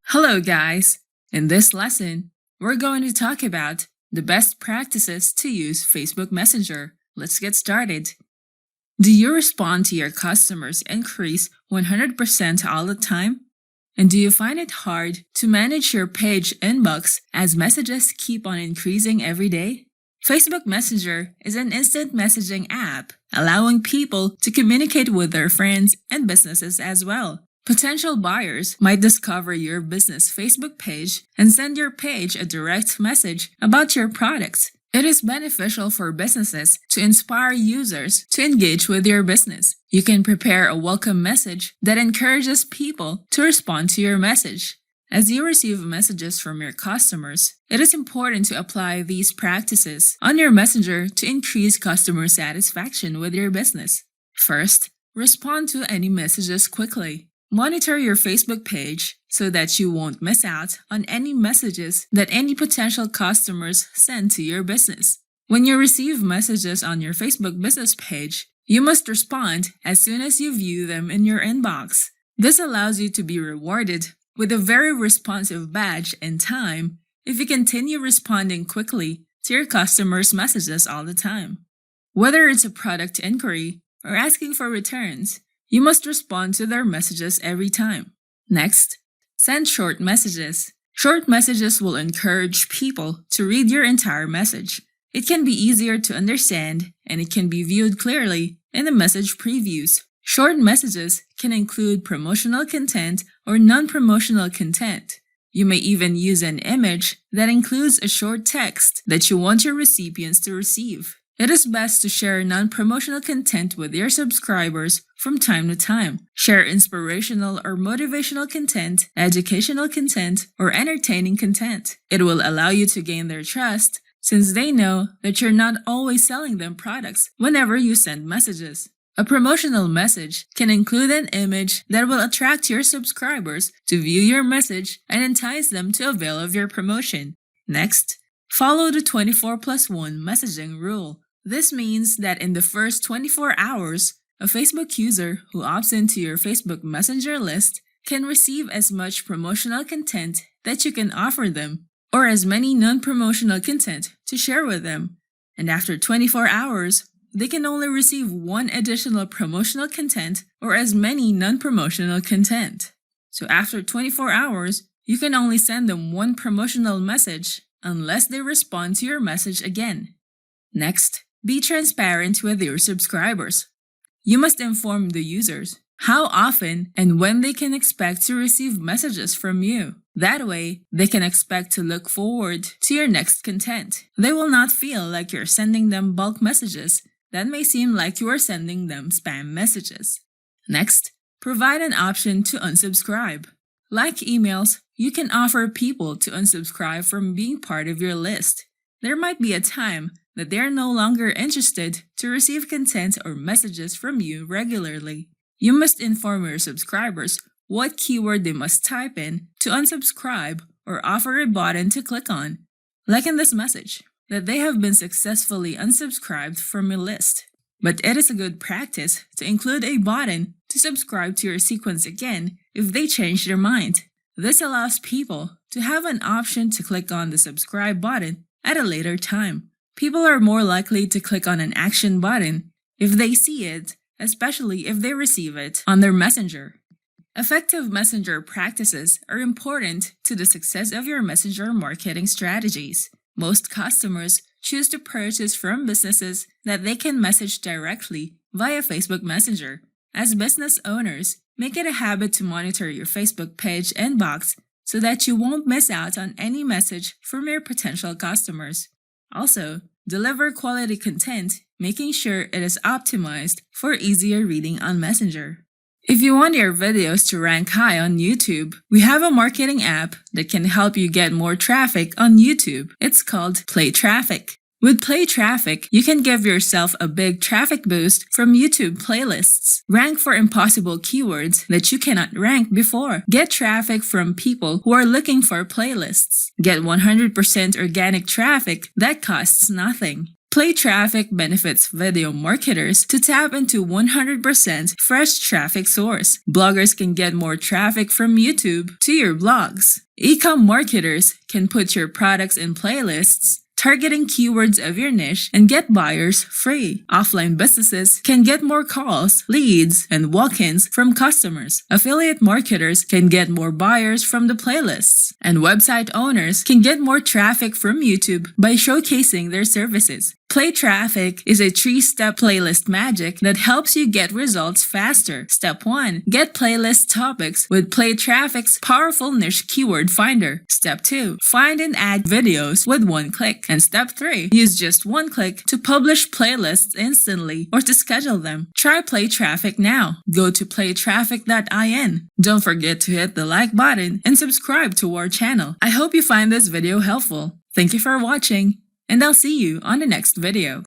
Hello guys! In this lesson, we're going to talk about the best practices to use Facebook Messenger. Let's get started. Do your respond to your customers increase 100% all the time? And do you find it hard to manage your page inbox as messages keep on increasing every day? Facebook Messenger is an instant messaging app allowing people to communicate with their friends and businesses as well. Potential buyers might discover your business Facebook page and send your page a direct message about your products. It is beneficial for businesses to inspire users to engage with your business. You can prepare a welcome message that encourages people to respond to your message. As you receive messages from your customers, it is important to apply these practices on your messenger to increase customer satisfaction with your business. First, respond to any messages quickly. Monitor your Facebook page so that you won't miss out on any messages that any potential customers send to your business. When you receive messages on your Facebook business page, you must respond as soon as you view them in your inbox. This allows you to be rewarded with a very responsive badge in time if you continue responding quickly to your customers' messages all the time. Whether it's a product inquiry or asking for returns, you must respond to their messages every time. Next, send short messages. Short messages will encourage people to read your entire message. It can be easier to understand and it can be viewed clearly in the message previews. Short messages can include promotional content or non-promotional content. You may even use an image that includes a short text that you want your recipients to receive. It is best to share non-promotional content with your subscribers from time to time. Share inspirational or motivational content, educational content, or entertaining content. It will allow you to gain their trust since they know that you're not always selling them products whenever you send messages. A promotional message can include an image that will attract your subscribers to view your message and entice them to avail of your promotion. Next, follow the 24+1 messaging rule. This means that in the first 24 hours, a Facebook user who opts into your Facebook Messenger list can receive as much promotional content that you can offer them, or as many non-promotional content to share with them. And after 24 hours, they can only receive one additional promotional content or as many non-promotional content. So after 24 hours, you can only send them one promotional message unless they respond to your message again. Next, be transparent with your subscribers. You must inform the users how often and when they can expect to receive messages from you. That way, they can expect to look forward to your next content. They will not feel like you're sending them bulk messages that may seem like you are sending them spam messages. Next, provide an option to unsubscribe. Like emails, you can offer people to unsubscribe from being part of your list. There might be a time that they are no longer interested to receive content or messages from you regularly. You must inform your subscribers what keyword they must type in to unsubscribe or offer a button to click on, like in this message, that they have been successfully unsubscribed from your list. But it is a good practice to include a button to subscribe to your sequence again if they change their mind. This allows people to have an option to click on the subscribe button at a later time. People are more likely to click on an action button if they see it, especially if they receive it on their messenger. Effective messenger practices are important to the success of your messenger marketing strategies. Most customers choose to purchase from businesses that they can message directly via Facebook Messenger. As business owners, make it a habit to monitor your Facebook page inbox so that you won't miss out on any message from your potential customers. Also, deliver quality content, making sure it is optimized for easier reading on Messenger. If you want your videos to rank high on YouTube, we have a marketing app that can help you get more traffic on YouTube. It's called Play Traffic. With Play Traffic, you can give yourself a big traffic boost from YouTube playlists. Rank for impossible keywords that you cannot rank before. Get traffic from people who are looking for playlists. Get 100% organic traffic that costs nothing. Play Traffic benefits video marketers to tap into 100% fresh traffic source. Bloggers can get more traffic from YouTube to your blogs. E-com marketers can put your products in playlists, targeting keywords of your niche, and get buyers free. Offline businesses can get more calls, leads, and walk-ins from customers. Affiliate marketers can get more buyers from the playlists. And website owners can get more traffic from YouTube by showcasing their services. Play Traffic is a 3-step playlist magic that helps you get results faster. Step 1. Get playlist topics with Play Traffic's powerful niche keyword finder. Step 2. Find and add videos with one click. And Step 3. Use just one click to publish playlists instantly or to schedule them. Try Play Traffic now. Go to playtraffic.in. Don't forget to hit the like button and subscribe to our channel. I hope you find this video helpful. Thank you for watching, and I'll see you on the next video.